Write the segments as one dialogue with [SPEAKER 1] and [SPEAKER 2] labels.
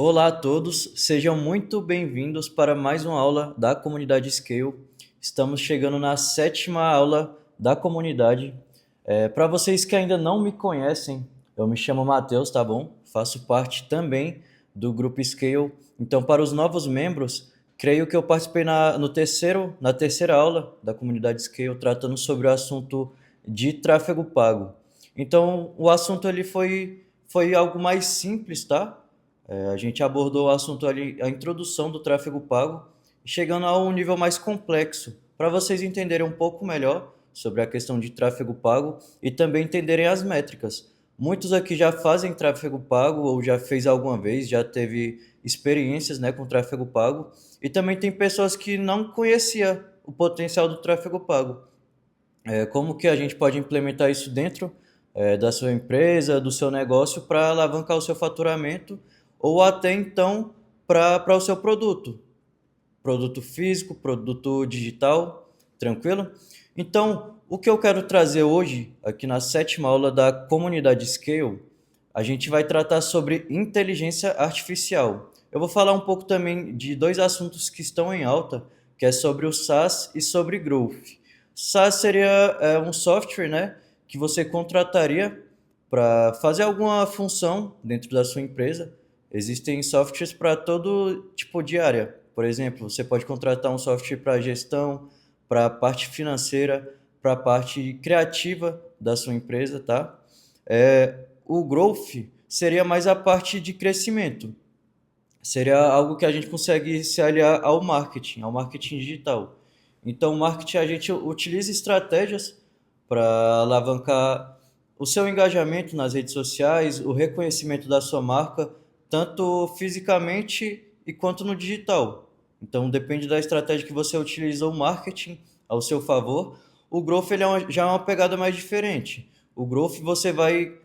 [SPEAKER 1] Olá a todos, sejam muito bem-vindos para mais uma aula da comunidade Scale. Estamos chegando na sétima aula da comunidade. Para vocês que ainda não me conhecem, eu me chamo Matheus, tá bom? Faço parte também do grupo Scale. Então, para os novos membros, creio que eu participei na terceira aula da comunidade Scale, tratando sobre o assunto de tráfego pago. Então, o assunto ali foi algo mais simples, tá? A gente abordou o assunto ali, a introdução do tráfego pago, chegando a um nível mais complexo, para vocês entenderem um pouco melhor sobre a questão de tráfego pago e também entenderem as métricas. Muitos aqui já fazem tráfego pago ou já fez alguma vez, já teve experiências, né, com tráfego pago, e também tem pessoas que não conheciam o potencial do tráfego pago. Como que a gente pode implementar isso dentro da sua empresa, do seu negócio, para alavancar o seu faturamento ou até então para o seu produto físico, produto digital, tranquilo? Então, o que eu quero trazer hoje, aqui na sétima aula da comunidade Scale, a gente vai tratar sobre inteligência artificial. Eu vou falar um pouco também de dois assuntos que estão em alta, que é sobre o SaaS e sobre Growth. SaaS seria um software, né, que você contrataria para fazer alguma função dentro da sua empresa. Existem softwares para todo tipo de área. Por exemplo, você pode contratar um software para gestão, para a parte financeira, para a parte criativa da sua empresa, tá? O growth seria mais a parte de crescimento. Seria algo que a gente consegue se aliar ao marketing digital. Então, o marketing a gente utiliza estratégias para alavancar o seu engajamento nas redes sociais, o reconhecimento da sua marca, tanto fisicamente e quanto no digital. Então, depende da estratégia que você utiliza o marketing ao seu favor. O growth ele já é uma pegada mais diferente. O growth você vai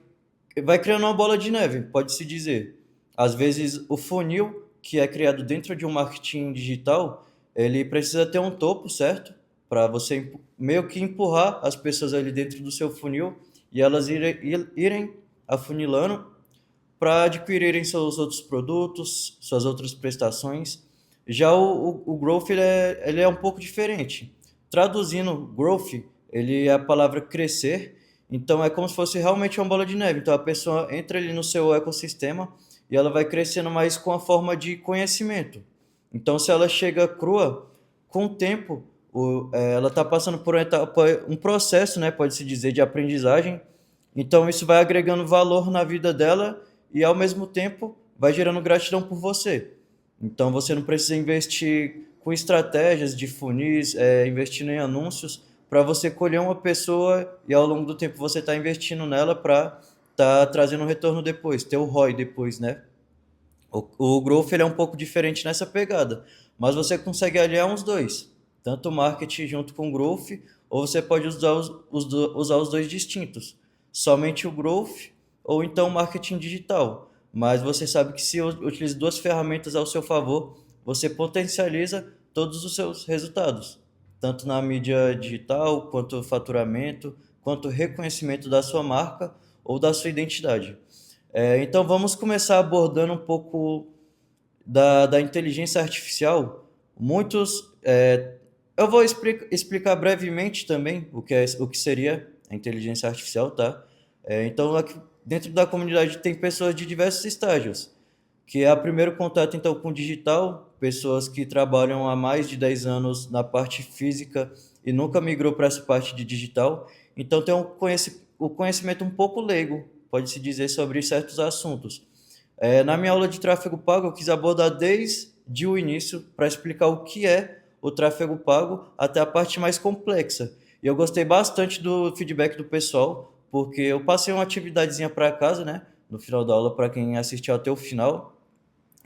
[SPEAKER 1] criando uma bola de neve, pode-se dizer. Às vezes, o funil que é criado dentro de um marketing digital, ele precisa ter um topo, certo? Para você meio que empurrar as pessoas ali dentro do seu funil e elas irem afunilando para adquirirem seus outros produtos, suas outras prestações. Já o growth ele é um pouco diferente. Traduzindo growth, ele é a palavra crescer, então é como se fosse realmente uma bola de neve. Então a pessoa entra ali no seu ecossistema e ela vai crescendo mais com a forma de conhecimento. Então se ela chega crua, com o tempo, ela está passando por um processo, né, pode-se dizer, de aprendizagem. Então isso vai agregando valor na vida dela e ao mesmo tempo vai gerando gratidão por você. Então você não precisa investir com estratégias de funis, investindo em anúncios para você colher uma pessoa e ao longo do tempo você está investindo nela para tá trazendo um retorno depois, ter o ROI depois, né? O growth ele é um pouco diferente nessa pegada, mas você consegue aliar uns dois, tanto o marketing junto com o growth, ou você pode usar os dois distintos, somente o growth ou então o marketing digital. Mas você sabe que se utiliza duas ferramentas ao seu favor, você potencializa todos os seus resultados, tanto na mídia digital, quanto faturamento, quanto reconhecimento da sua marca ou da sua identidade. Então vamos começar abordando um pouco da inteligência artificial. Muitos, eu vou explicar brevemente também o que seria a inteligência artificial, tá? Então aqui dentro da comunidade tem pessoas de diversos estágios, que é o primeiro contato então com o digital, pessoas que trabalham há mais de 10 anos na parte física e nunca migrou para essa parte de digital, então tem o conhecimento um pouco leigo, pode-se dizer, sobre certos assuntos. Na minha aula de tráfego pago, eu quis abordar desde o início para explicar o que é o tráfego pago até a parte mais complexa. E eu gostei bastante do feedback do pessoal, porque eu passei uma atividadezinha para casa, né, no final da aula, para quem assistiu até o final,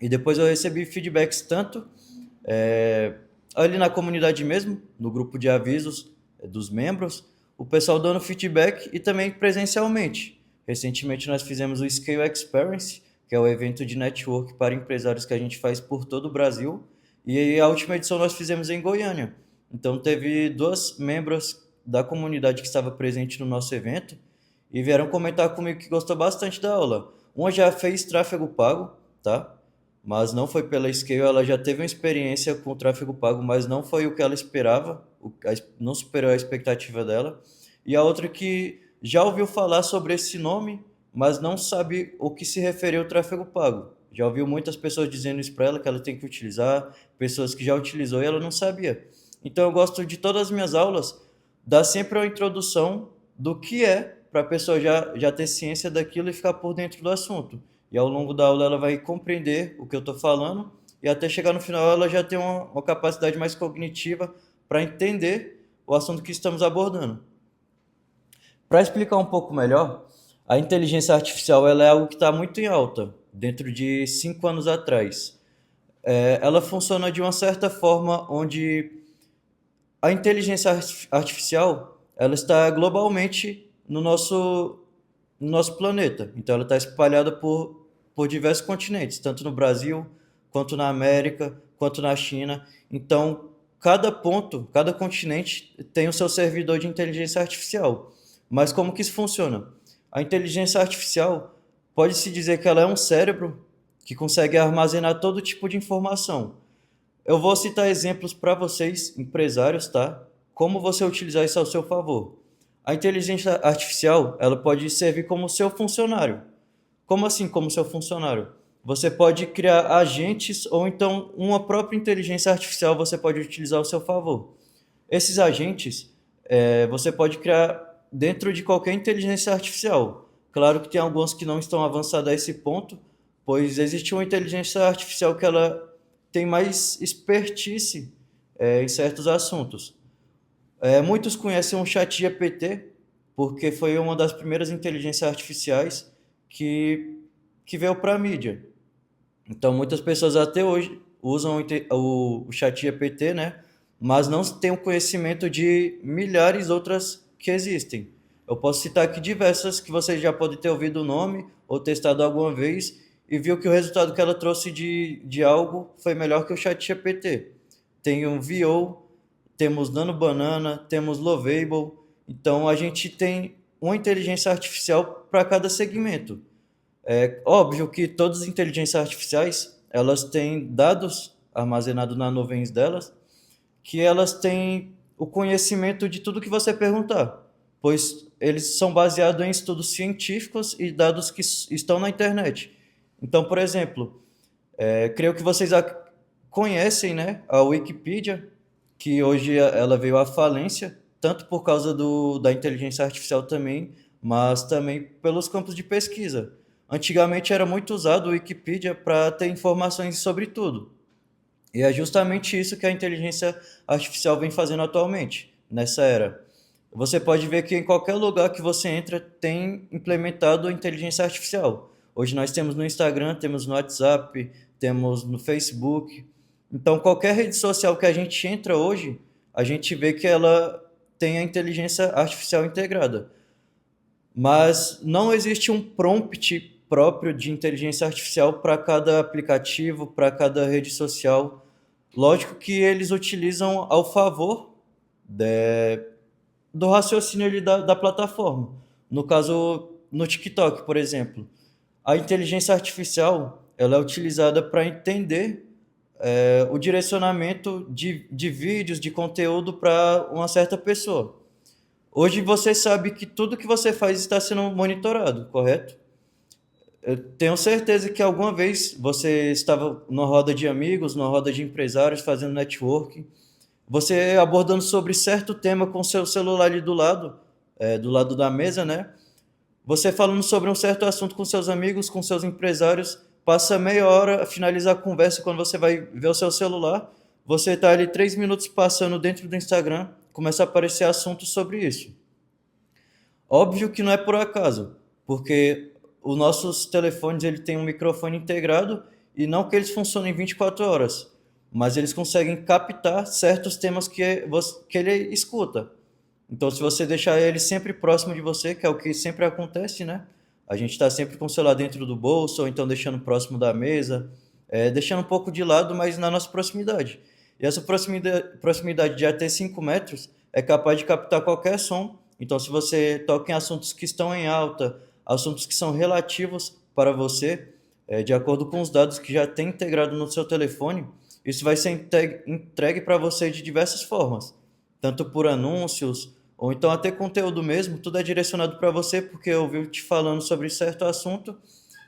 [SPEAKER 1] e depois eu recebi feedbacks tanto é, ali na comunidade mesmo, no grupo de avisos dos membros, o pessoal dando feedback e também presencialmente. Recentemente nós fizemos o Scale Experience, que é o evento de network para empresários que a gente faz por todo o Brasil, e a última edição nós fizemos em Goiânia. Então teve duas membros da comunidade que estava presente no nosso evento e vieram comentar comigo que gostou bastante da aula. Uma já fez tráfego pago, tá? mas não foi pela Scale. Ela já teve uma experiência com o tráfego pago, mas não foi o que ela esperava, não superou a expectativa dela. E a outra que já ouviu falar sobre esse nome, mas não sabe o que se refere ao tráfego pago. Já ouviu muitas pessoas dizendo isso para ela, que ela tem que utilizar, pessoas que já utilizou e ela não sabia. Então eu gosto de todas as minhas aulas dar sempre uma introdução do que é, para a pessoa já ter ciência daquilo e ficar por dentro do assunto. E ao longo da aula ela vai compreender o que eu estou falando e até chegar no final ela já tem uma capacidade mais cognitiva para entender o assunto que estamos abordando. Para explicar um pouco melhor, a inteligência artificial ela é algo que está muito em alta, dentro de 5 anos atrás. Ela funciona de uma certa forma onde a inteligência artificial ela está globalmente no nosso planeta. Então ela está espalhada por diversos continentes, tanto no Brasil, quanto na América, quanto na China. Então, cada ponto, cada continente tem o seu servidor de inteligência artificial. Mas como que isso funciona? A inteligência artificial pode-se dizer que ela é um cérebro que consegue armazenar todo tipo de informação. Eu vou citar exemplos para vocês, empresários, tá? Como você utilizar isso ao seu favor. A inteligência artificial, ela pode servir como seu funcionário. Como assim, como seu funcionário? Você pode criar agentes ou então uma própria inteligência artificial você pode utilizar ao seu favor. Esses agentes, você pode criar dentro de qualquer inteligência artificial. Claro que tem alguns que não estão avançados a esse ponto, pois existe uma inteligência artificial que ela tem mais expertise em certos assuntos. Muitos conhecem o ChatGPT, porque foi uma das primeiras inteligências artificiais que veio para a mídia. Então, muitas pessoas até hoje usam o ChatGPT, né? Mas não têm o conhecimento de milhares outras que existem. Eu posso citar aqui diversas que vocês já podem ter ouvido o nome ou testado alguma vez e viu que o resultado que ela trouxe de algo foi melhor que o ChatGPT. Tem o VO, temos Nano Banana, temos Lovable. Então, a gente tem uma inteligência artificial para cada segmento. É óbvio que todas as inteligências artificiais, elas têm dados armazenados nas nuvens delas, que elas têm o conhecimento de tudo que você perguntar, pois eles são baseados em estudos científicos e dados que estão na internet. Então, por exemplo, creio que vocês conhecem, né, a Wikipedia, que hoje ela veio à falência, tanto por causa da inteligência artificial também, mas também pelos campos de pesquisa. Antigamente era muito usado o Wikipedia para ter informações sobre tudo. E é justamente isso que a inteligência artificial vem fazendo atualmente, nessa era. Você pode ver que em qualquer lugar que você entra tem implementado a inteligência artificial. Hoje nós temos no Instagram, temos no WhatsApp, temos no Facebook. Então, qualquer rede social que a gente entra hoje, a gente vê que ela tem a inteligência artificial integrada. Mas não existe um prompt próprio de inteligência artificial para cada aplicativo, para cada rede social. Lógico que eles utilizam ao favor do raciocínio ali da plataforma. No caso, no TikTok, por exemplo, a inteligência artificial ela é utilizada para entender o direcionamento de vídeos, de conteúdo para uma certa pessoa. Hoje você sabe que tudo que você faz está sendo monitorado, correto? Eu tenho certeza que alguma vez você estava numa roda de amigos, numa roda de empresários, fazendo networking, você abordando sobre certo tema com seu celular ali do lado da mesa, né? Você falando sobre um certo assunto com seus amigos, com seus empresários, passa meia hora a finalizar a conversa quando você vai ver o seu celular, você está ali 3 minutos passando dentro do Instagram, começa a aparecer assuntos sobre isso. Óbvio que não é por acaso, porque os nossos telefones ele tem um microfone integrado e não que eles funcionem 24 horas, mas eles conseguem captar certos temas que ele escuta. Então, se você deixar ele sempre próximo de você, que é o que sempre acontece, né? A gente está sempre com o celular dentro do bolso, ou então deixando próximo da mesa, deixando um pouco de lado, mas na nossa proximidade. E essa proximidade de até 5 metros é capaz de captar qualquer som. Então, se você toca em assuntos que estão em alta, assuntos que são relativos para você, de acordo com os dados que já tem integrado no seu telefone, isso vai ser entregue para você de diversas formas, tanto por anúncios ou então até conteúdo mesmo, tudo é direcionado para você porque eu ouvi te falando sobre certo assunto,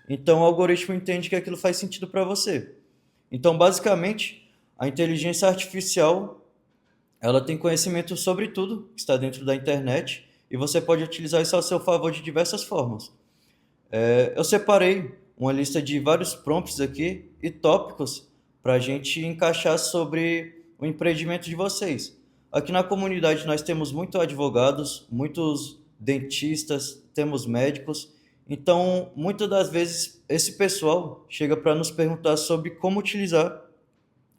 [SPEAKER 1] então o algoritmo entende que aquilo faz sentido para você. Então, basicamente, a inteligência artificial, ela tem conhecimento sobre tudo que está dentro da internet e você pode utilizar isso ao seu favor de diversas formas. Eu separei uma lista de vários prompts aqui e tópicos para a gente encaixar sobre o empreendimento de vocês. Aqui na comunidade nós temos muitos advogados, muitos dentistas, temos médicos. Então, muitas das vezes, esse pessoal chega para nos perguntar sobre como utilizar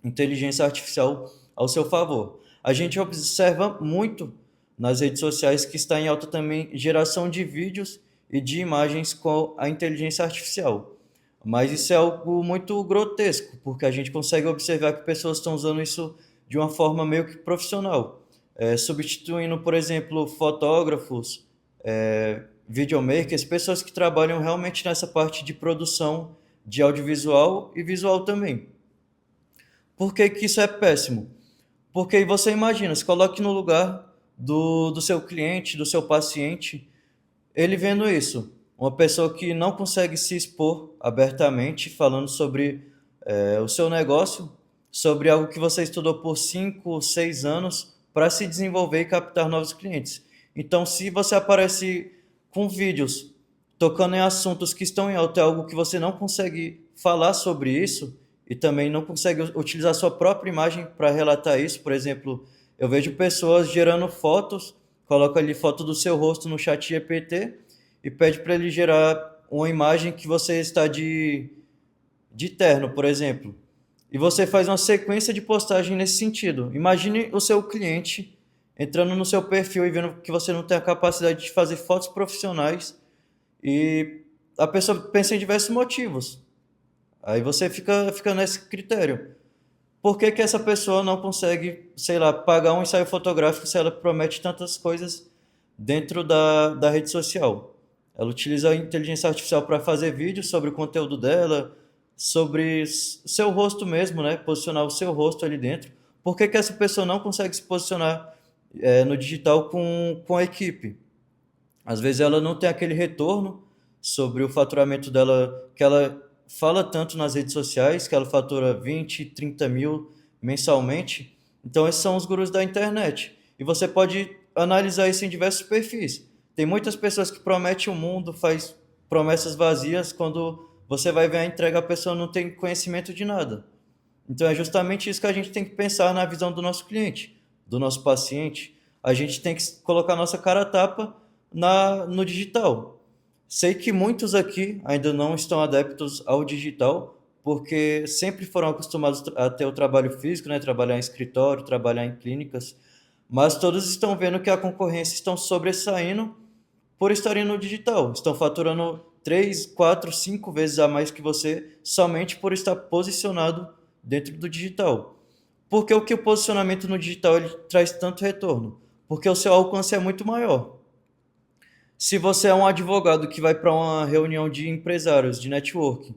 [SPEAKER 1] inteligência artificial ao seu favor. A gente observa muito nas redes sociais que está em alta também geração de vídeos e de imagens com a inteligência artificial. Mas isso é algo muito grotesco, porque a gente consegue observar que pessoas estão usando isso de uma forma meio que profissional, substituindo, por exemplo, fotógrafos, videomakers, pessoas que trabalham realmente nessa parte de produção de audiovisual e visual também. Por que que isso é péssimo? Porque aí você imagina, se coloque no lugar do seu cliente, do seu paciente, ele vendo isso. Uma pessoa que não consegue se expor abertamente, falando sobre o seu negócio, sobre algo que você estudou por 5, 6 anos para se desenvolver e captar novos clientes. Então, se você aparece com vídeos tocando em assuntos que estão em alta, é algo que você não consegue falar sobre isso e também não consegue utilizar sua própria imagem para relatar isso. Por exemplo, eu vejo pessoas gerando fotos, coloca ali foto do seu rosto no chat GPT e pede para ele gerar uma imagem que você está de terno, por exemplo. E você faz uma sequência de postagem nesse sentido. Imagine o seu cliente entrando no seu perfil e vendo que você não tem a capacidade de fazer fotos profissionais e a pessoa pensa em diversos motivos. Aí você fica nesse critério. Por que que essa pessoa não consegue, sei lá, pagar um ensaio fotográfico se ela promete tantas coisas dentro da rede social? Ela utiliza a inteligência artificial para fazer vídeos sobre o conteúdo dela, sobre seu rosto mesmo, né? Posicionar o seu rosto ali dentro. Por que que essa pessoa não consegue se posicionar no digital com a equipe? Às vezes ela não tem aquele retorno sobre o faturamento dela, que ela fala tanto nas redes sociais, que ela fatura 20, 30 mil mensalmente. Então, esses são os gurus da internet. E você pode analisar isso em diversos perfis. Tem muitas pessoas que prometem o mundo, faz promessas vazias, quando você vai ver a entrega, a pessoa não tem conhecimento de nada. Então, é justamente isso que a gente tem que pensar na visão do nosso cliente, do nosso paciente. A gente tem que colocar nossa cara a tapa no digital. Sei que muitos aqui ainda não estão adeptos ao digital, porque sempre foram acostumados a ter o trabalho físico, né? Trabalhar em escritório, trabalhar em clínicas, mas todos estão vendo que a concorrência estão sobressaindo por estarem no digital. Estão faturando 3, 4, 5 vezes a mais que você somente por estar posicionado dentro do digital. Porque o que o posicionamento no digital ele traz tanto retorno? Porque o seu alcance é muito maior. Se você é um advogado que vai para uma reunião de empresários, de networking,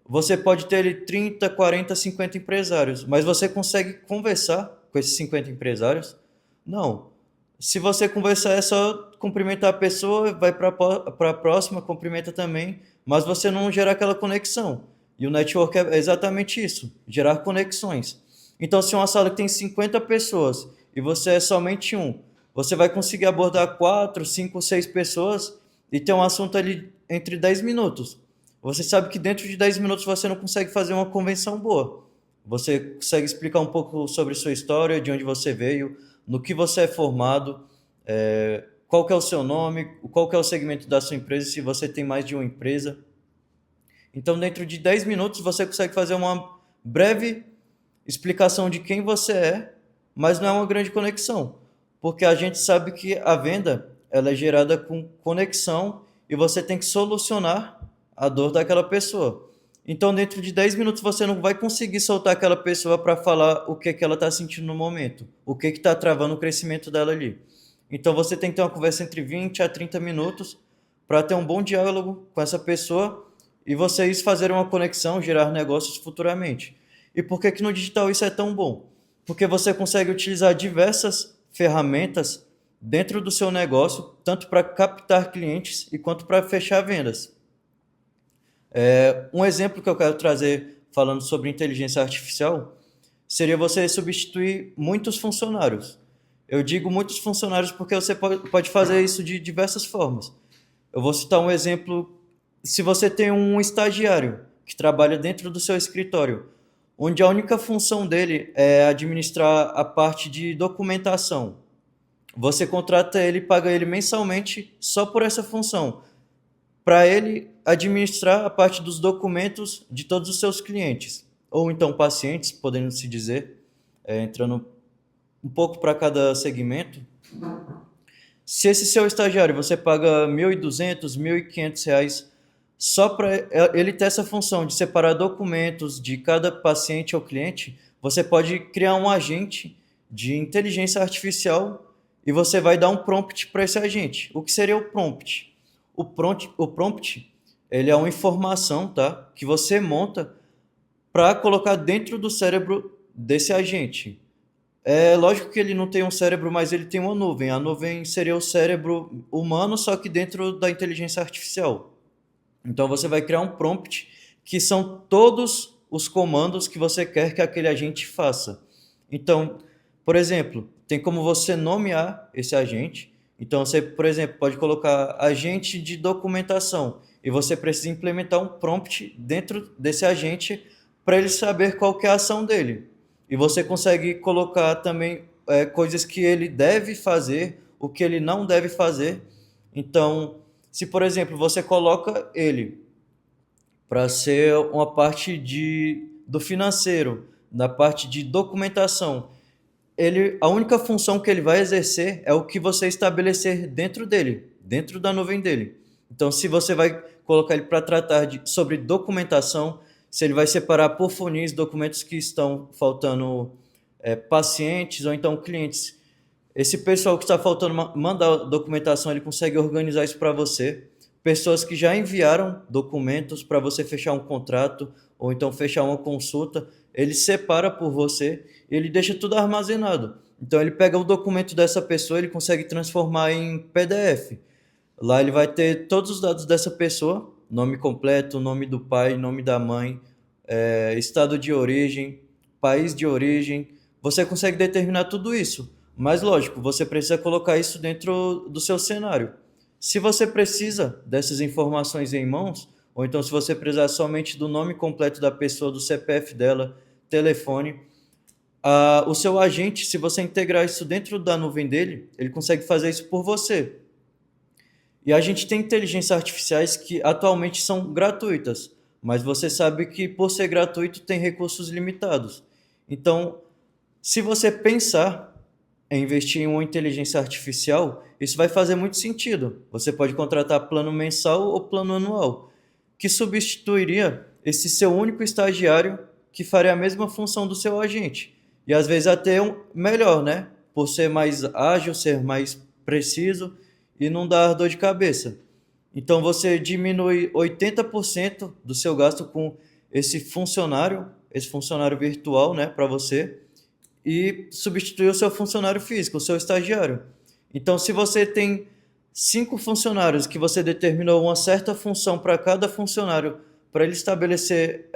[SPEAKER 1] você pode ter ali 30, 40, 50 empresários, mas você consegue conversar com esses 50 empresários? Não. Se você conversar é só cumprimentar a pessoa, vai para a próxima, cumprimenta também, mas você não gera aquela conexão. E o network é exatamente isso, gerar conexões. Então, se uma sala tem 50 pessoas e você é somente um, você vai conseguir abordar 4, 5, 6 pessoas e ter um assunto ali entre 10 minutos. Você sabe que dentro de 10 minutos você não consegue fazer uma convenção boa. Você consegue explicar um pouco sobre sua história, de onde você veio, no que você é formado, qual que é o seu nome, qual que é o segmento da sua empresa, se você tem mais de uma empresa. Então, dentro de 10 minutos, você consegue fazer uma breve explicação de quem você é, mas não é uma grande conexão, porque a gente sabe que a venda ela é gerada com conexão e você tem que solucionar a dor daquela pessoa. Então, dentro de 10 minutos, você não vai conseguir soltar aquela pessoa para falar o que, que ela está sentindo no momento, o que está travando o crescimento dela ali. Então, você tem que ter uma conversa entre 20 a 30 minutos para ter um bom diálogo com essa pessoa e vocês fazerem uma conexão, gerar negócios futuramente. E por que que no digital isso é tão bom? Porque você consegue utilizar diversas ferramentas dentro do seu negócio, tanto para captar clientes e quanto para fechar vendas. Um exemplo que eu quero trazer falando sobre inteligência artificial seria você substituir muitos funcionários. Eu digo muitos funcionários porque você pode fazer isso de diversas formas. Eu vou citar um exemplo. Se você tem um estagiário que trabalha dentro do seu escritório, onde a única função dele é administrar a parte de documentação, você contrata ele e paga ele mensalmente só por essa função, para ele administrar a parte dos documentos de todos os seus clientes, ou então pacientes, podendo se dizer, entrando um pouco para cada segmento. Se esse seu estagiário você paga 1.200, R$ 1.500 só para ele ter essa função de separar documentos de cada paciente ou cliente, você pode criar um agente de inteligência artificial e você vai dar um prompt para esse agente. O que seria o prompt? O prompt, ele é uma informação, tá, que você monta para colocar dentro do cérebro desse agente. É lógico que ele não tem um cérebro, mas ele tem uma nuvem. A nuvem seria o cérebro humano, só que dentro da inteligência artificial. Então você vai criar um prompt que são todos os comandos que você quer que aquele agente faça. Então, por exemplo, tem como você nomear esse agente. Então você, por exemplo, pode colocar agente de documentação e você precisa implementar um prompt dentro desse agente para ele saber qual que é a ação dele. E você consegue colocar também coisas que ele deve fazer, o que ele não deve fazer. Então, se por exemplo você coloca ele para ser uma parte do financeiro, na parte de documentação, a única função que ele vai exercer é o que você estabelecer dentro dele, dentro da nuvem dele. Então, se você vai colocar ele para tratar sobre documentação, se ele vai separar por funis documentos que estão faltando, pacientes ou então clientes. Esse pessoal que está faltando mandar documentação, ele consegue organizar isso para você. Pessoas que já enviaram documentos para você fechar um contrato ou então fechar uma consulta, ele separa por você e ele deixa tudo armazenado. Então ele pega o documento dessa pessoa, ele consegue transformar em PDF. Lá ele vai ter todos os dados dessa pessoa, nome completo, nome do pai, nome da mãe, estado de origem, país de origem. Você consegue determinar tudo isso. Mas lógico, você precisa colocar isso dentro do seu cenário. Se você precisa dessas informações em mãos, ou então se você precisar somente do nome completo da pessoa, do CPF dela, telefone, o seu agente, se você integrar isso dentro da nuvem dele, ele consegue fazer isso por você. E a gente tem inteligências artificiais que atualmente são gratuitas, mas você sabe que por ser gratuito tem recursos limitados. Então, se você pensar em investir em uma inteligência artificial, isso vai fazer muito sentido. Você pode contratar plano mensal ou plano anual, que substituiria esse seu único estagiário que faria a mesma função do seu agente. E às vezes até melhor, né? Por ser mais ágil, ser mais preciso e não dar dor de cabeça. Então você diminui 80% do seu gasto com esse funcionário virtual, né, para você, e substituir o seu funcionário físico, o seu estagiário. Então, se você tem 5 funcionários que você determinou uma certa função para cada funcionário, para ele estabelecer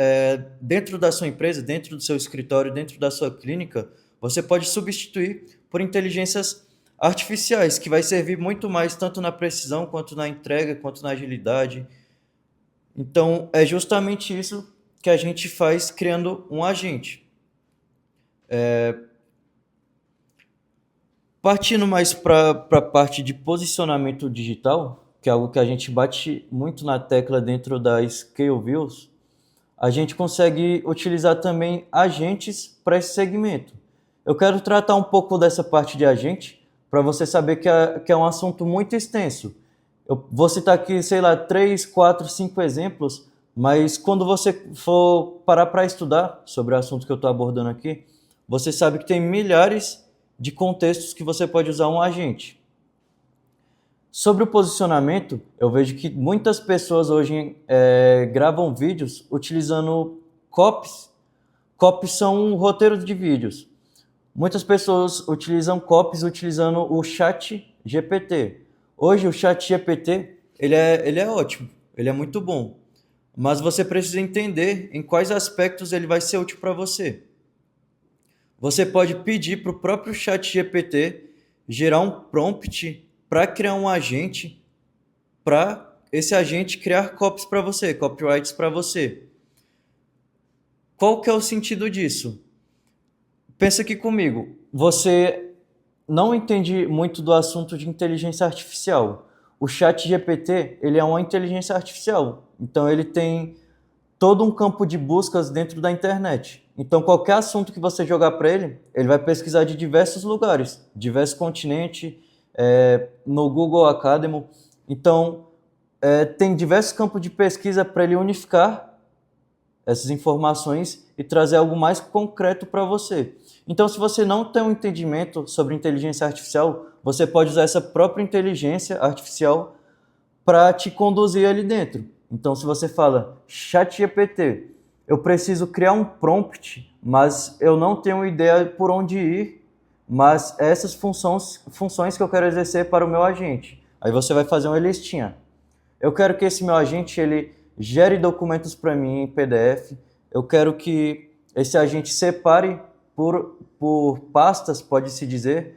[SPEAKER 1] dentro da sua empresa, dentro do seu escritório, dentro da sua clínica, você pode substituir por inteligências artificiais, que vai servir muito mais tanto na precisão, quanto na entrega, quanto na agilidade. Então, é justamente isso que a gente faz criando um agente. Partindo mais para a parte de posicionamento digital, que é algo que a gente bate muito na tecla dentro da Scale Views, a gente consegue utilizar também agentes para esse segmento. Eu quero tratar um pouco dessa parte de agente, para você saber que é um assunto muito extenso. Eu vou citar aqui, sei lá, 3, 4, 5 exemplos, mas quando você for parar para estudar sobre o assunto que eu estou abordando aqui, você sabe que tem milhares de contextos que você pode usar um agente. Sobre o posicionamento, eu vejo que muitas pessoas hoje gravam vídeos utilizando copies. Copies são roteiros de vídeos. Muitas pessoas utilizam copies utilizando o chat GPT. Hoje o chat GPT ele é ótimo, ele é muito bom. Mas você precisa entender em quais aspectos ele vai ser útil para você. Você pode pedir para o próprio chat GPT gerar um prompt para criar um agente, para esse agente criar copies para você, copyrights para você. Qual que é o sentido disso? Pensa aqui comigo, você não entende muito do assunto de inteligência artificial. O chat GPT, ele é uma inteligência artificial, então ele tem todo um campo de buscas dentro da internet. Então, qualquer assunto que você jogar para ele, ele vai pesquisar de diversos lugares, diversos continentes, no Google Academy. Então, tem diversos campos de pesquisa para ele unificar essas informações e trazer algo mais concreto para você. Então, se você não tem um entendimento sobre inteligência artificial, você pode usar essa própria inteligência artificial para te conduzir ali dentro. Então, se você fala, ChatGPT, eu preciso criar um prompt, mas eu não tenho ideia por onde ir, mas essas funções que eu quero exercer para o meu agente. Aí você vai fazer uma listinha. Eu quero que esse meu agente ele gere documentos para mim em PDF. Eu quero que esse agente separe por pastas, pode-se dizer,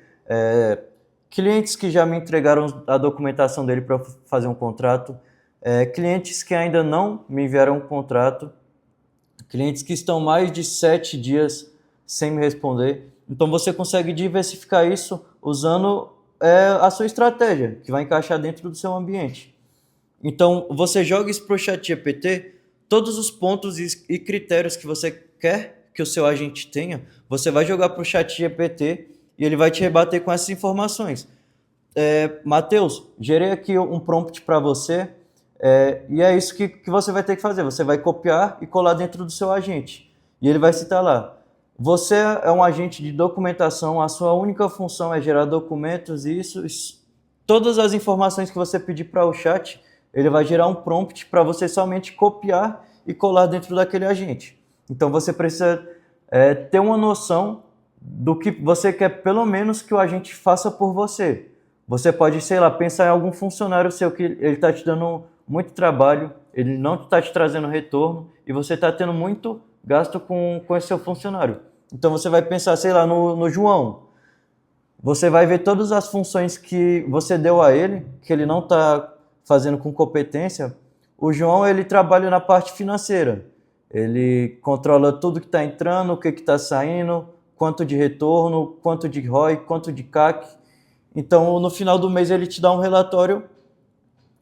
[SPEAKER 1] clientes que já me entregaram a documentação dele para fazer um contrato, clientes que ainda não me enviaram um contrato, clientes que estão mais de 7 dias sem me responder. Então você consegue diversificar isso usando a sua estratégia, que vai encaixar dentro do seu ambiente. Então você joga isso para o ChatGPT, todos os pontos e critérios que você quer que o seu agente tenha, você vai jogar para o ChatGPT e ele vai te rebater com essas informações. Matheus, gerei aqui um prompt para você, e é isso que você vai ter que fazer. Você vai copiar e colar dentro do seu agente. E ele vai citar lá, você é um agente de documentação, a sua única função é gerar documentos e isso. Todas as informações que você pedir para o chat, ele vai gerar um prompt para você somente copiar e colar dentro daquele agente. Então você precisa ter uma noção do que você quer, pelo menos, que o agente faça por você. Você pode, sei lá, pensar em algum funcionário seu que ele está te dando muito trabalho, ele não está te trazendo retorno e você está tendo muito gasto com esse seu funcionário. Então você vai pensar, sei lá, no João. Você vai ver todas as funções que você deu a ele, que ele não está fazendo com competência. O João, ele trabalha na parte financeira. Ele controla tudo que está entrando, o que está saindo, quanto de retorno, quanto de ROI, quanto de CAC. Então, no final do mês, ele te dá um relatório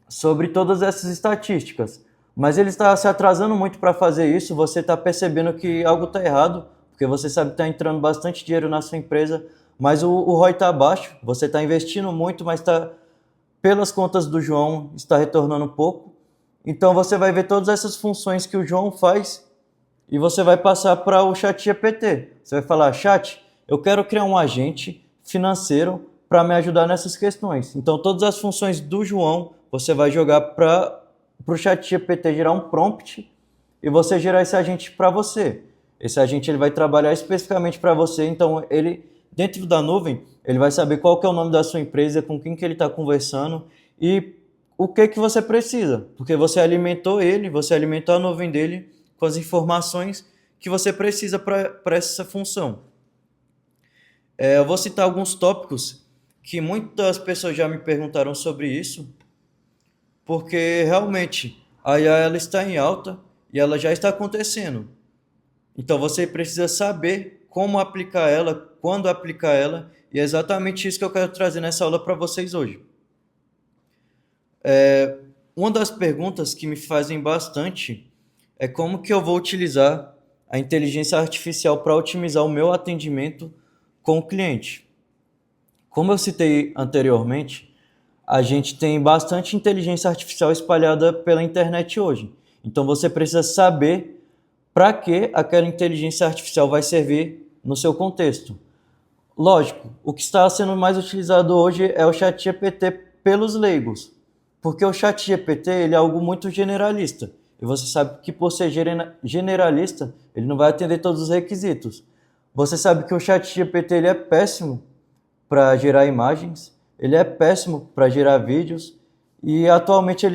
[SPEAKER 1] sobre todas essas estatísticas. Mas ele está se atrasando muito para fazer isso, você está percebendo que algo está errado, porque você sabe que está entrando bastante dinheiro na sua empresa, mas o ROI está baixo, você está investindo muito, mas pelas contas do João, está retornando pouco. Então você vai ver todas essas funções que o João faz e você vai passar para o ChatGPT. Você vai falar, chat, eu quero criar um agente financeiro para me ajudar nessas questões. Então todas as funções do João você vai jogar para o ChatGPT gerar um prompt e você gerar esse agente para você. Esse agente ele vai trabalhar especificamente para você, então ele, dentro da nuvem, ele vai saber qual que é o nome da sua empresa, com quem que ele está conversando e o que você precisa, porque você alimentou ele, você alimentou a nuvem dele com as informações que você precisa para essa função. Eu vou citar alguns tópicos que muitas pessoas já me perguntaram sobre isso, porque realmente a IA ela está em alta e ela já está acontecendo. Então você precisa saber como aplicar ela, quando aplicar ela, e é exatamente isso que eu quero trazer nessa aula para vocês hoje. Uma das perguntas que me fazem bastante é como que eu vou utilizar a inteligência artificial para otimizar o meu atendimento com o cliente. Como eu citei anteriormente, a gente tem bastante inteligência artificial espalhada pela internet hoje. Então você precisa saber para que aquela inteligência artificial vai servir no seu contexto. Lógico, o que está sendo mais utilizado hoje é o ChatGPT pelos leigos, porque o ChatGPT ele é algo muito generalista. E você sabe que por ser generalista, ele não vai atender todos os requisitos. Você sabe que o ChatGPT ele é péssimo para gerar imagens, ele é péssimo para gerar vídeos e atualmente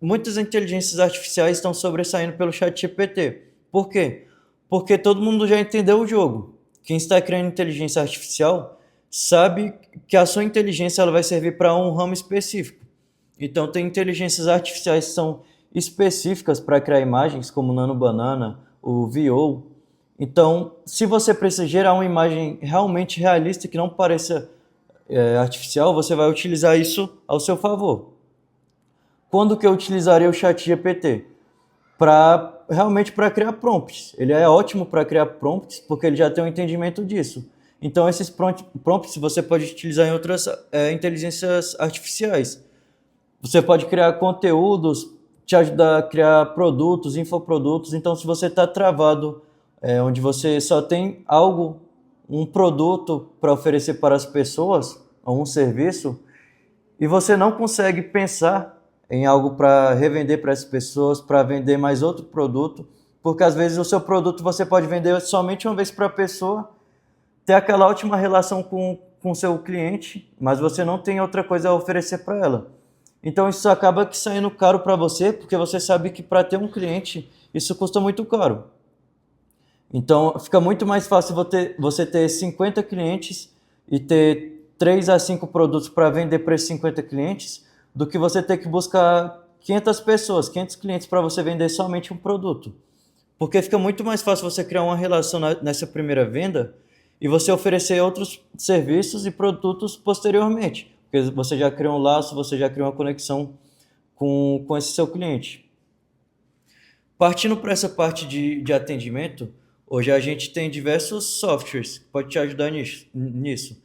[SPEAKER 1] muitas inteligências artificiais estão sobressaindo pelo ChatGPT. Por quê? Porque todo mundo já entendeu o jogo. Quem está criando inteligência artificial sabe que a sua inteligência ela vai servir para um ramo específico. Então, tem inteligências artificiais que são específicas para criar imagens, como o Nano Banana, o VO. Então, se você precisa gerar uma imagem realmente realista, que não pareça artificial, você vai utilizar isso ao seu favor. Quando que eu utilizaria o ChatGPT? Realmente para criar prompts. Ele é ótimo para criar prompts, porque ele já tem um entendimento disso. Então, esses prompts você pode utilizar em outras inteligências artificiais. Você pode criar conteúdos, te ajudar a criar produtos, infoprodutos. Então, se você está travado, onde você só tem um produto para oferecer para as pessoas, ou um serviço, e você não consegue pensar em algo para revender para essas pessoas, para vender mais outro produto, porque às vezes o seu produto você pode vender somente uma vez para a pessoa, ter aquela ótima relação com o seu cliente, mas você não tem outra coisa a oferecer para ela. Então isso acaba que saindo caro para você, porque você sabe que para ter um cliente isso custa muito caro. Então fica muito mais fácil você ter 50 clientes e ter 3 a 5 produtos para vender para esses 50 clientes, do que você ter que buscar 500 pessoas, 500 clientes para você vender somente um produto. Porque fica muito mais fácil você criar uma relação nessa primeira venda e você oferecer outros serviços e produtos posteriormente. Porque você já criou um laço, você já criou uma conexão com esse seu cliente. Partindo para essa parte de atendimento, hoje a gente tem diversos softwares que podem te ajudar nisso.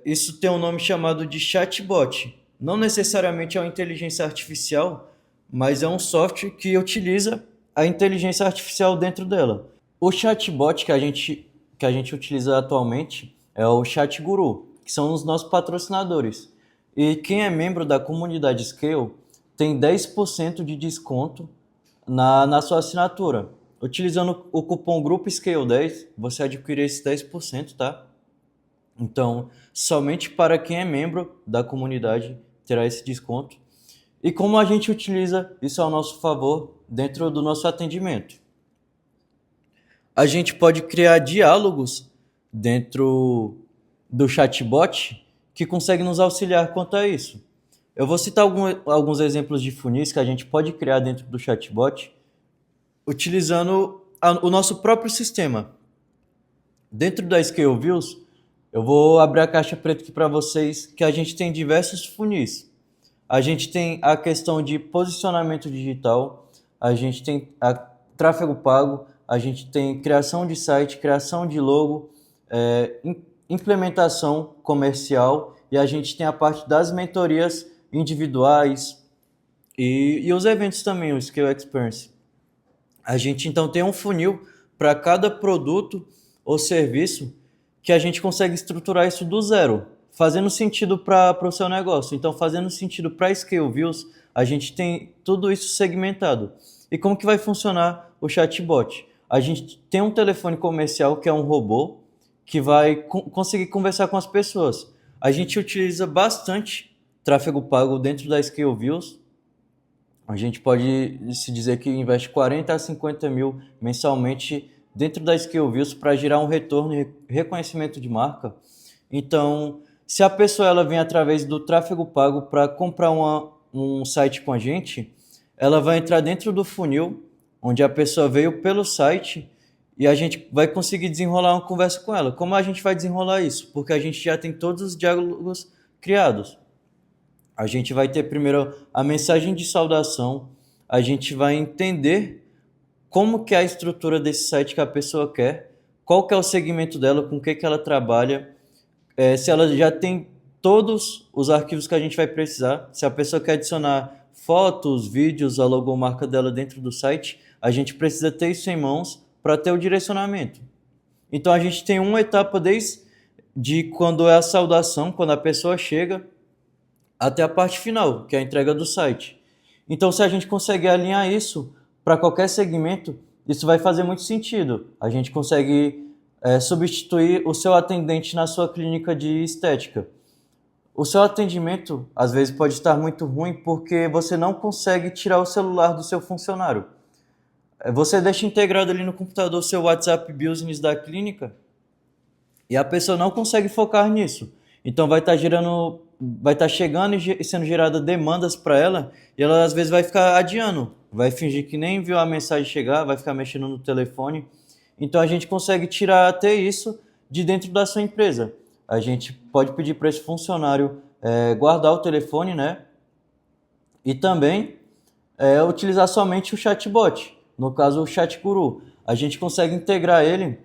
[SPEAKER 1] Isso tem um nome chamado de chatbot. Não necessariamente é uma inteligência artificial, mas é um software que utiliza a inteligência artificial dentro dela. O chatbot que a gente utiliza atualmente é o ChatGuru, que são os nossos patrocinadores. E quem é membro da comunidade Scale tem 10% de desconto na sua assinatura. Utilizando o cupom Grupo Scale 10, você adquire esses 10%, tá? Então, somente para quem é membro da comunidade terá esse desconto. E como a gente utiliza isso ao nosso favor dentro do nosso atendimento? A gente pode criar diálogos dentro do chatbot que consegue nos auxiliar quanto a isso. Eu vou citar alguns exemplos de funis que a gente pode criar dentro do chatbot utilizando o nosso próprio sistema. Dentro da Scale Views, eu vou abrir a caixa preta aqui para vocês, que a gente tem diversos funis. A gente tem a questão de posicionamento digital, a gente tem tráfego pago, a gente tem criação de site, criação de logo, implementação comercial, e a gente tem a parte das mentorias individuais e os eventos também, o Scale Experience. A gente então tem um funil para cada produto ou serviço que a gente consegue estruturar isso do zero, fazendo sentido para o seu negócio. Então, fazendo sentido para a Scale Views, a gente tem tudo isso segmentado. E como que vai funcionar o chatbot? A gente tem um telefone comercial que é um robô que vai conseguir conversar com as pessoas. A gente utiliza bastante tráfego pago dentro da Scale Views. A gente pode se dizer que investe 40 a 50 mil mensalmente dentro da Scale Views para gerar um retorno e reconhecimento de marca. Então, se a pessoa ela vem através do tráfego pago para comprar um site com a gente, ela vai entrar dentro do funil, onde a pessoa veio pelo site e a gente vai conseguir desenrolar uma conversa com ela. Como a gente vai desenrolar isso? Porque a gente já tem todos os diálogos criados. A gente vai ter primeiro a mensagem de saudação, a gente vai entender como que é a estrutura desse site que a pessoa quer, qual que é o segmento dela, com o que ela trabalha, se ela já tem todos os arquivos que a gente vai precisar, se a pessoa quer adicionar fotos, vídeos, a logomarca dela dentro do site, a gente precisa ter isso em mãos para ter o direcionamento. Então a gente tem uma etapa desde de quando é a saudação, quando a pessoa chega, até a parte final, que é a entrega do site. Então, se a gente conseguir alinhar isso para qualquer segmento, isso vai fazer muito sentido. A gente consegue substituir o seu atendente na sua clínica de estética. O seu atendimento, às vezes, pode estar muito ruim porque você não consegue tirar o celular do seu funcionário. Você deixa integrado ali no computador o seu WhatsApp Business da clínica e a pessoa não consegue focar nisso. Então vai estar chegando e sendo gerada demandas para ela e ela às vezes vai ficar adiando, vai fingir que nem viu a mensagem chegar, vai ficar mexendo no telefone. Então a gente consegue tirar até isso de dentro da sua empresa. A gente pode pedir para esse funcionário guardar o telefone, né? E também utilizar somente o chatbot, no caso o Chat Guru. A gente consegue integrar ele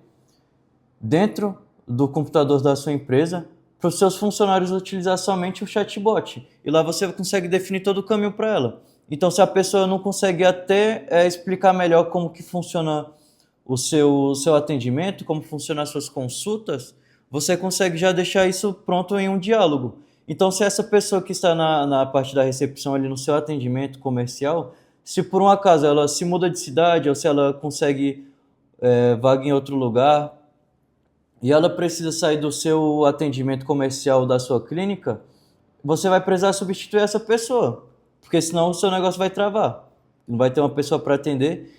[SPEAKER 1] dentro do computador da sua empresa para os seus funcionários utilizar somente o chatbot. E lá você consegue definir todo o caminho para ela. Então, se a pessoa não consegue até explicar melhor como que funciona o seu atendimento, como funcionam as suas consultas, você consegue já deixar isso pronto em um diálogo. Então, se essa pessoa que está na parte da recepção ali no seu atendimento comercial, se por um acaso ela se muda de cidade ou se ela consegue vaga em outro lugar, e ela precisa sair do seu atendimento comercial da sua clínica, você vai precisar substituir essa pessoa, porque senão o seu negócio vai travar, não vai ter uma pessoa para atender.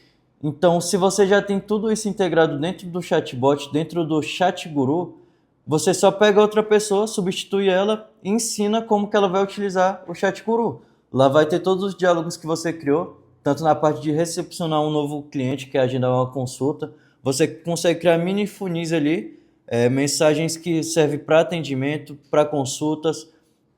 [SPEAKER 1] Então, se você já tem tudo isso integrado dentro do chatbot, dentro do Chat Guru, você só pega outra pessoa, substitui ela e ensina como que ela vai utilizar o Chat Guru. Lá vai ter todos os diálogos que você criou, tanto na parte de recepcionar um novo cliente, que é agendar uma consulta, você consegue criar mini funis ali, mensagens que servem para atendimento, para consultas,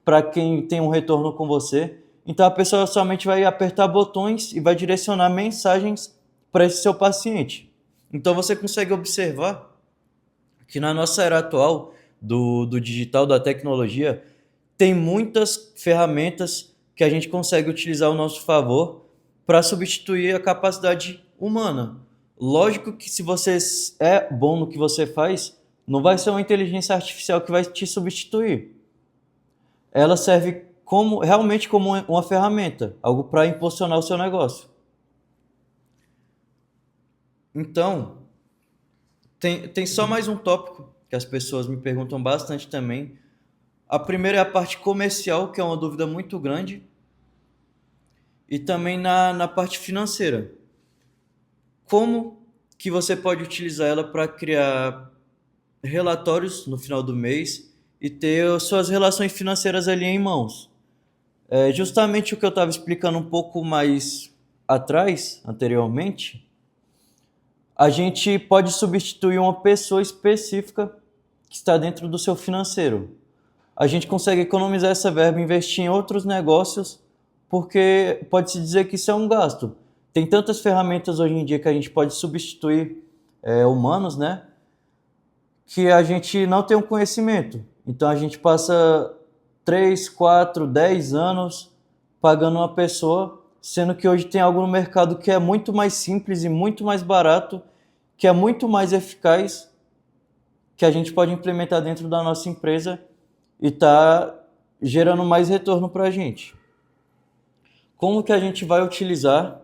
[SPEAKER 1] para quem tem um retorno com você. Então a pessoa somente vai apertar botões e vai direcionar mensagens para esse seu paciente. Então você consegue observar que na nossa era atual do digital, da tecnologia, tem muitas ferramentas que a gente consegue utilizar ao nosso favor para substituir a capacidade humana. Lógico que se você é bom no que você faz, não vai ser uma inteligência artificial que vai te substituir. Ela serve realmente como uma ferramenta, algo para impulsionar o seu negócio. Então, tem só mais um tópico que as pessoas me perguntam bastante também. A primeira é a parte comercial, que é uma dúvida muito grande, e também na parte financeira. Como que você pode utilizar ela para criar relatórios no final do mês e ter suas relações financeiras ali em mãos? Justamente o que eu estava explicando um pouco mais atrás, anteriormente, a gente pode substituir uma pessoa específica que está dentro do seu financeiro. A gente consegue economizar essa verba e investir em outros negócios, porque pode-se dizer que isso é um gasto. Tem tantas ferramentas hoje em dia que a gente pode substituir humanos, né? Que a gente não tem um conhecimento. Então a gente passa 3, 4, 10 anos pagando uma pessoa, sendo que hoje tem algo no mercado que é muito mais simples e muito mais barato, que é muito mais eficaz, que a gente pode implementar dentro da nossa empresa e está gerando mais retorno para a gente. Como que a gente vai utilizar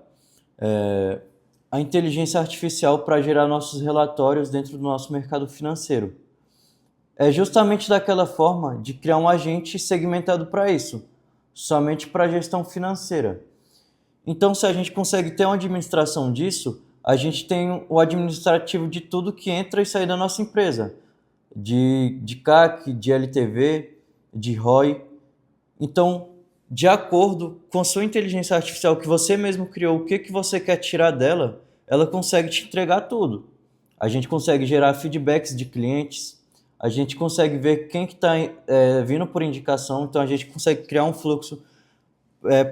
[SPEAKER 1] a inteligência artificial para gerar nossos relatórios dentro do nosso mercado financeiro? É justamente daquela forma de criar um agente segmentado para isso, somente para a gestão financeira. Então, se a gente consegue ter uma administração disso, a gente tem o administrativo de tudo que entra e sai da nossa empresa, de CAC, de LTV, de ROI. Então, de acordo com a sua inteligência artificial que você mesmo criou, o que você quer tirar dela, ela consegue te entregar tudo. A gente consegue gerar feedbacks de clientes, a gente consegue ver quem que está vindo por indicação, então a gente consegue criar um fluxo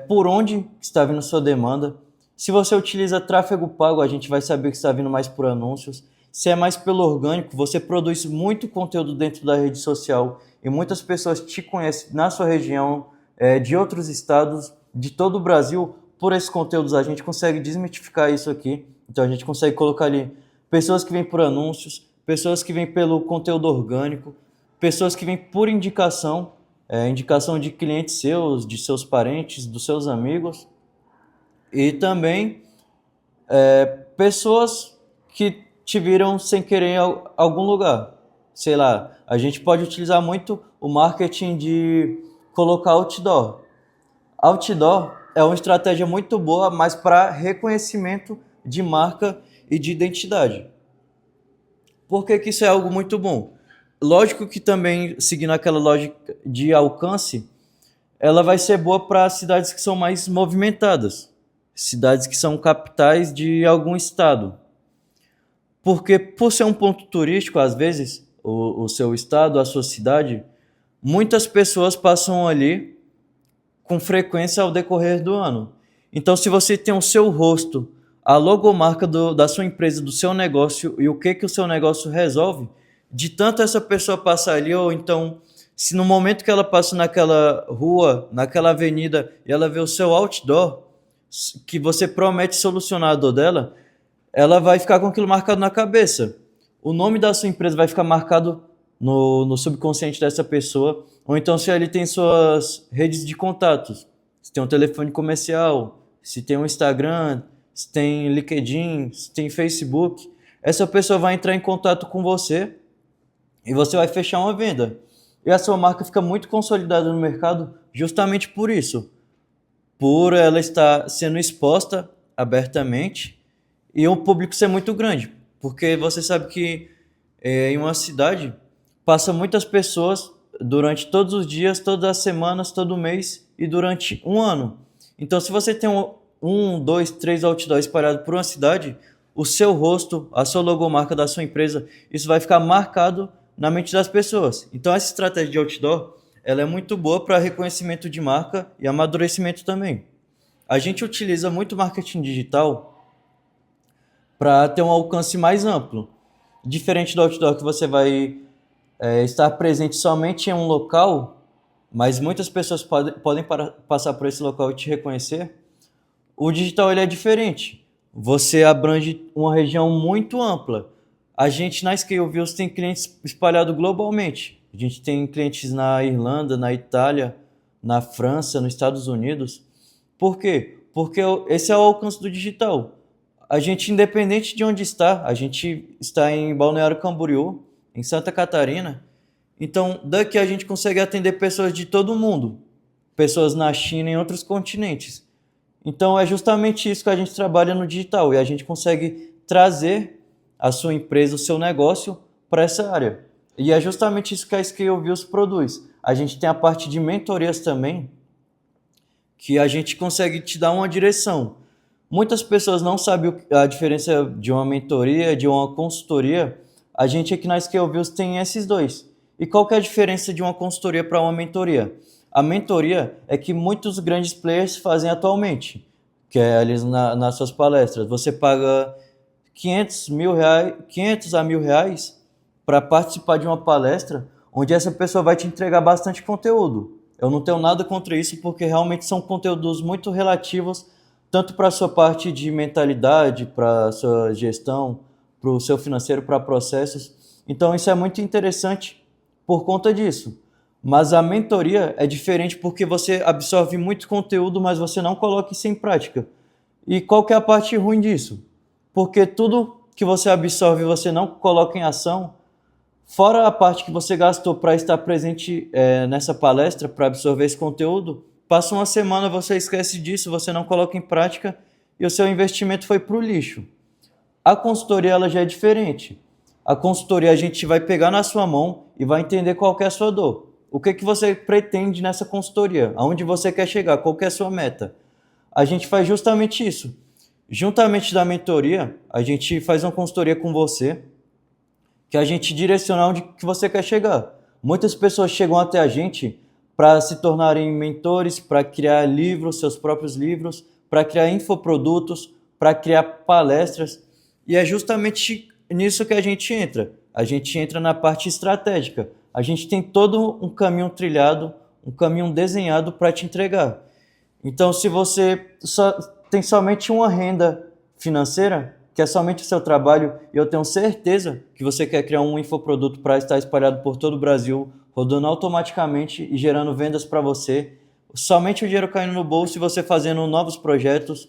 [SPEAKER 1] por onde está vindo sua demanda. Se você utiliza tráfego pago, a gente vai saber que está vindo mais por anúncios. Se é mais pelo orgânico, você produz muito conteúdo dentro da rede social e muitas pessoas te conhecem na sua região, de outros estados, de todo o Brasil. Por esses conteúdos a gente consegue desmitificar isso aqui. Então a gente consegue colocar ali pessoas que vêm por anúncios, pessoas que vêm pelo conteúdo orgânico, pessoas que vêm por indicação, indicação de clientes seus, de seus parentes, dos seus amigos, e também pessoas que te viram sem querer em algum lugar. Sei lá, a gente pode utilizar muito o marketing de colocar outdoor. Outdoor é uma estratégia muito boa, mas para reconhecimento de marca e de identidade. Por que que isso é algo muito bom? Lógico que também, seguindo aquela lógica de alcance, ela vai ser boa para cidades que são mais movimentadas, cidades que são capitais de algum estado. Porque por ser um ponto turístico, às vezes, o seu estado, a sua cidade, muitas pessoas passam ali com frequência ao decorrer do ano. Então, se você tem o seu rosto, a logomarca da sua empresa, do seu negócio e o que que o seu negócio resolve, de tanto essa pessoa passar ali, ou então, se no momento que ela passa naquela rua, naquela avenida, e ela vê o seu outdoor, que você promete solucionar a dor dela, ela vai ficar com aquilo marcado na cabeça. O nome da sua empresa vai ficar marcado no subconsciente dessa pessoa, ou então se ele tem suas redes de contatos, se tem um telefone comercial, se tem um Instagram, se tem LinkedIn, se tem Facebook, essa pessoa vai entrar em contato com você e você vai fechar uma venda. E a sua marca fica muito consolidada no mercado justamente por isso, por ela estar sendo exposta abertamente e o público ser muito grande, porque você sabe que em uma cidade passa muitas pessoas durante todos os dias, todas as semanas, todo mês e durante um ano. Então, se você tem dois, três outdoors espalhados por uma cidade, o seu rosto, a sua logomarca da sua empresa, isso vai ficar marcado na mente das pessoas. Então, essa estratégia de outdoor, ela é muito boa para reconhecimento de marca e amadurecimento também. A gente utiliza muito marketing digital para ter um alcance mais amplo. Diferente do outdoor que você vai estar presente somente em um local, mas muitas pessoas podem passar por esse local e te reconhecer, o digital ele é diferente. Você abrange uma região muito ampla. A gente na Scaleviews tem clientes espalhados globalmente. A gente tem clientes na Irlanda, na Itália, na França, nos Estados Unidos. Por quê? Porque esse é o alcance do digital. A gente, independente de onde está, a gente está em Balneário Camboriú, em Santa Catarina. Então, daqui a gente consegue atender pessoas de todo o mundo, pessoas na China e em outros continentes. Então, é justamente isso que a gente trabalha no digital e a gente consegue trazer a sua empresa, o seu negócio para essa área. E é justamente isso que a Scaleviews produz. A gente tem a parte de mentorias também, que a gente consegue te dar uma direção. Muitas pessoas não sabem a diferença de uma mentoria, de uma consultoria. A gente aqui na Scaleviews tem esses dois. E qual que é a diferença de uma consultoria para uma mentoria? A mentoria é que muitos grandes players fazem atualmente, que é ali nas suas palestras. Você paga 500 a R$ 1.000 para participar de uma palestra onde essa pessoa vai te entregar bastante conteúdo. Eu não tenho nada contra isso porque realmente são conteúdos muito relativos tanto para a sua parte de mentalidade, para a sua gestão, para o seu financeiro, para processos. Então isso é muito interessante por conta disso. Mas a mentoria é diferente porque você absorve muito conteúdo, mas você não coloca isso em prática. E qual que é a parte ruim disso? Porque tudo que você absorve você não coloca em ação, fora a parte que você gastou para estar presente nessa palestra, para absorver esse conteúdo, passa uma semana, você esquece disso, você não coloca em prática e o seu investimento foi para o lixo. A consultoria ela já é diferente. A consultoria a gente vai pegar na sua mão e vai entender qual que é a sua dor. O que que você pretende nessa consultoria? Aonde você quer chegar? Qual que é a sua meta? A gente faz justamente isso. Juntamente da mentoria, a gente faz uma consultoria com você, que a gente direciona onde que você quer chegar. Muitas pessoas chegam até a gente para se tornarem mentores, para criar livros, seus próprios livros, para criar infoprodutos, para criar palestras. E é justamente nisso que a gente entra. A gente entra na parte estratégica. A gente tem todo um caminho trilhado, um caminho desenhado para te entregar. Então, se você tem somente uma renda financeira, que é somente o seu trabalho, e eu tenho certeza que você quer criar um infoproduto para estar espalhado por todo o Brasil, rodando automaticamente e gerando vendas para você, somente o dinheiro caindo no bolso e você fazendo novos projetos,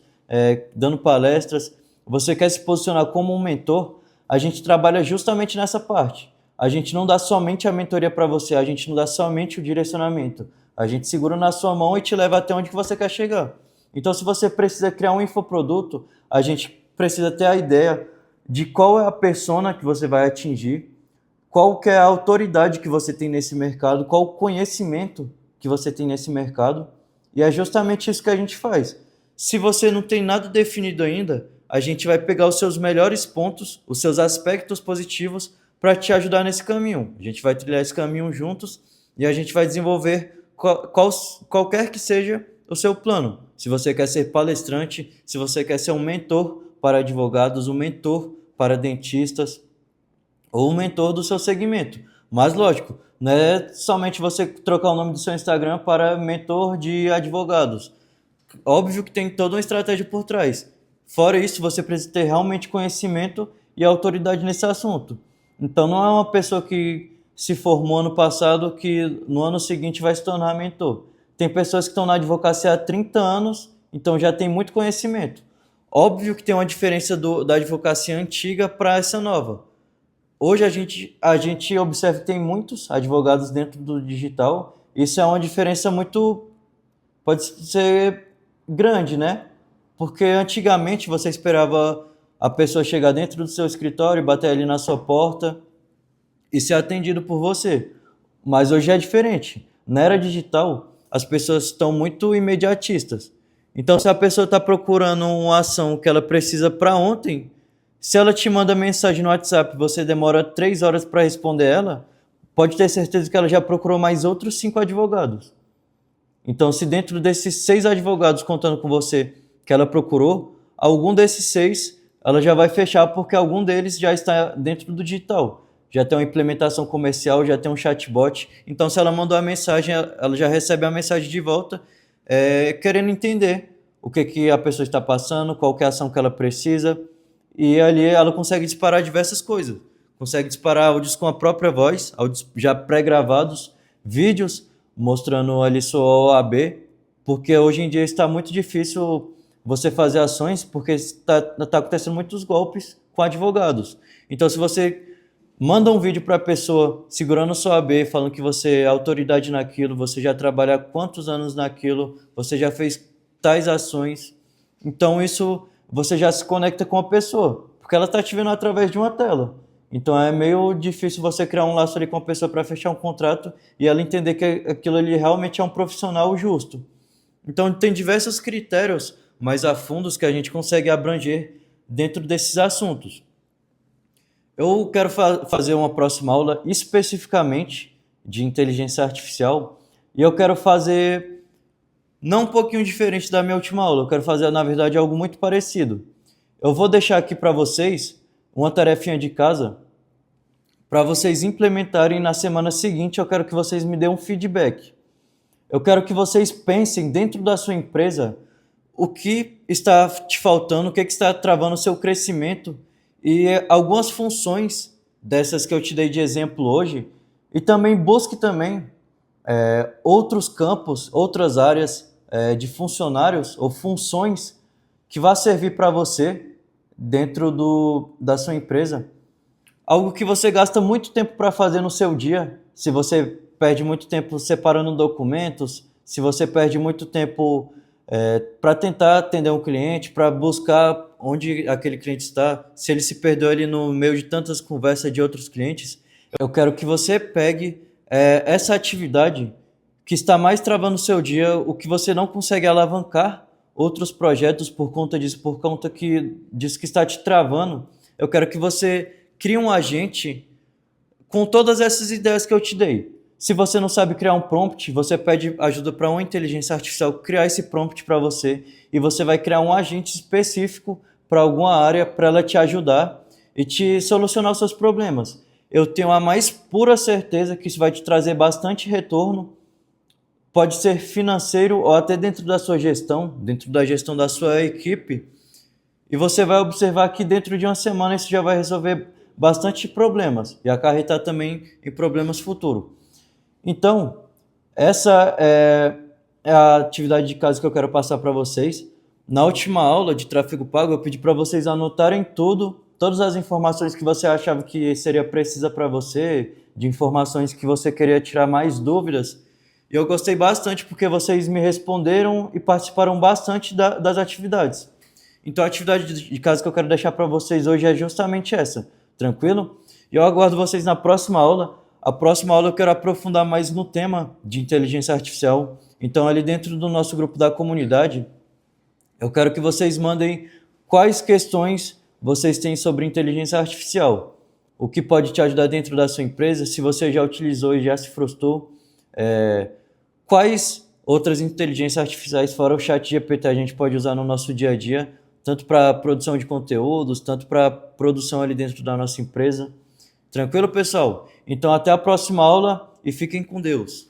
[SPEAKER 1] dando palestras, você quer se posicionar como um mentor, a gente trabalha justamente nessa parte. A gente não dá somente a mentoria para você, a gente não dá somente o direcionamento. A gente segura na sua mão e te leva até onde que você quer chegar. Então, se você precisa criar um infoproduto, a gente precisa ter a ideia de qual é a persona que você vai atingir, qual que é a autoridade que você tem nesse mercado, qual o conhecimento que você tem nesse mercado. E é justamente isso que a gente faz. Se você não tem nada definido ainda, a gente vai pegar os seus melhores pontos, os seus aspectos positivos para te ajudar nesse caminho. A gente vai trilhar esse caminho juntos e a gente vai desenvolver qualquer que seja o seu plano. Se você quer ser palestrante, se você quer ser um mentor para advogados, um mentor para dentistas ou um mentor do seu segmento. Mas lógico, não é somente você trocar o nome do seu Instagram para mentor de advogados. Óbvio que tem toda uma estratégia por trás. Fora isso, você precisa ter realmente conhecimento e autoridade nesse assunto. Então não é uma pessoa que se formou ano passado que no ano seguinte vai se tornar mentor. Tem pessoas que estão na advocacia há 30 anos, então já tem muito conhecimento. Óbvio que tem uma diferença da advocacia antiga para essa nova. Hoje a gente observa que tem muitos advogados dentro do digital. Isso é uma diferença muito, pode ser grande, né? Porque antigamente você esperava a pessoa chegar dentro do seu escritório, bater ali na sua porta e ser atendido por você. Mas hoje é diferente. Na era digital, as pessoas estão muito imediatistas. Então, se a pessoa está procurando uma ação que ela precisa para ontem, se ela te manda mensagem no WhatsApp e você demora 3 horas para responder ela, pode ter certeza que ela já procurou mais outros 5 advogados. Então, se dentro desses 6 advogados contando com você que ela procurou, algum desses 6 ela já vai fechar porque algum deles já está dentro do digital. Já tem uma implementação comercial, já tem um chatbot. Então, se ela mandou a mensagem, ela já recebe a mensagem de volta, querendo entender o que a pessoa está passando, qual que é a ação que ela precisa. E ali ela consegue disparar diversas coisas. Consegue disparar áudios com a própria voz, áudios já pré-gravados, vídeos mostrando ali sua OAB, porque hoje em dia está muito difícil você fazer ações, porque está acontecendo muitos golpes com advogados. Então, se você manda um vídeo para a pessoa segurando sua OAB, falando que você é autoridade naquilo, você já trabalha há quantos anos naquilo, você já fez tais ações, então isso você já se conecta com a pessoa, porque ela está te vendo através de uma tela. Então é meio difícil você criar um laço ali com a pessoa para fechar um contrato e ela entender que aquilo ali realmente é um profissional justo. Então tem diversos critérios mais a fundos que a gente consegue abranger dentro desses assuntos. Eu quero fazer uma próxima aula especificamente de inteligência artificial e eu quero fazer não um pouquinho diferente da minha última aula, eu quero fazer, na verdade, algo muito parecido. Eu vou deixar aqui para vocês uma tarefinha de casa para vocês implementarem na semana seguinte. Eu quero que vocês me dêem um feedback. Eu quero que vocês pensem dentro da sua empresa o que está te faltando, o que está travando o seu crescimento e algumas funções dessas que eu te dei de exemplo hoje. E também busque também outros campos, outras áreas de funcionários ou funções que vá servir para você dentro da sua empresa. Algo que você gasta muito tempo para fazer no seu dia, se você perde muito tempo separando documentos, se você perde muito tempo para tentar atender um cliente, para buscar onde aquele cliente está, se ele se perdeu ali no meio de tantas conversas de outros clientes, eu quero que você pegue essa atividade que está mais travando o seu dia, o que você não consegue alavancar outros projetos por conta disso, por conta disso que está te travando. Eu quero que você crie um agente com todas essas ideias que eu te dei. Se você não sabe criar um prompt, você pede ajuda para uma inteligência artificial criar esse prompt para você e você vai criar um agente específico para alguma área para ela te ajudar e te solucionar os seus problemas. Eu tenho a mais pura certeza que isso vai te trazer bastante retorno. Pode ser financeiro ou até dentro da sua gestão, dentro da gestão da sua equipe. E você vai observar que dentro de uma semana isso já vai resolver bastante problemas e acarretar também em problemas futuros. Então, essa é a atividade de casa que eu quero passar para vocês. Na última aula de tráfego pago, eu pedi para vocês anotarem tudo, todas as informações que você achava que seria precisa para você, de informações que você queria tirar mais dúvidas. E eu gostei bastante porque vocês me responderam e participaram bastante das atividades. Então a atividade de casa que eu quero deixar para vocês hoje é justamente essa, tranquilo? E eu aguardo vocês na próxima aula. A próxima aula eu quero aprofundar mais no tema de inteligência artificial. Então ali dentro do nosso grupo da comunidade, eu quero que vocês mandem quais questões vocês têm sobre inteligência artificial. O que pode te ajudar dentro da sua empresa, se você já utilizou e já se frustrou. Quais outras inteligências artificiais fora o chat GPT a gente pode usar no nosso dia a dia, tanto para produção de conteúdos, tanto para produção ali dentro da nossa empresa. Tranquilo, pessoal? Então até a próxima aula e fiquem com Deus.